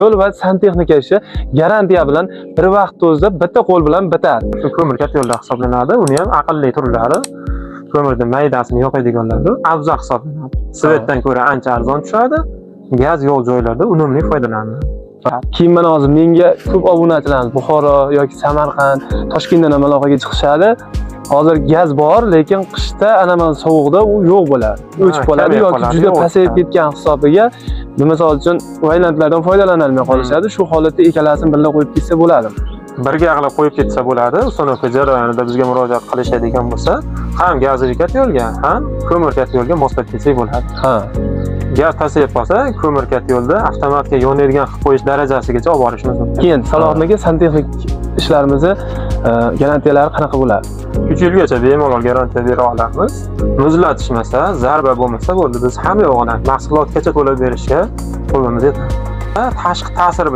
yo'l va santexnika ishi garantiya bilan bir vaqt o'zida bitta qo'l bilan bitadi. Shu ko'mir katta yo'lda hisoblanadi. Uni ham aqlli turlari. Ko'mirni maydasini yoqadiganlarda afzal hisoblanadi. Svetdan ko'ra ancha arzon tushadi. Gaz yo'l joylarda unumli foydalanadi. Keyin mana hozir menga ko'p obunachilarimiz Buxoro yoki Samarqand, Toshkentdan ham aloqaga chiqishadi. Hozir gaz bor, lekin qishda ana sovuqda u yo'q bo'ladi. O'chib qoladi yoki juda pasayib ketgan hisobiga misol uchun variantlardan foydalanolmay qolishadi. Shu holatda ikkalasini birga qo'yib ketsa bo'ladi. Birga ag'lab qo'yib ketsa bo'ladi. Uстановка jarayonida bizga murojaat qilishadigan bo'lsa, ham gazli kat yo'lga, ham ko'mir kat yo'lga moslab ketsak bo'ladi. Ha. Gaz pasayib qolsa, ko'mir kat yo'lda avtomatga yonadigan qilib qo'yish darajasigacha olib borishimiz mumkin. Keyin Salohimaga santexnik ishlarimizni garantiyalari qanaqa bo'ladi? 3 yilgacha bemalol garantiya bera olamiz. Muzlatishmasa, zarba bo'lmasa bo'ldi. Biz hamma yo'g'idan mahsulotgacha to'lab berishga qo'limiz yetadi. Tashqi ta'sir bilan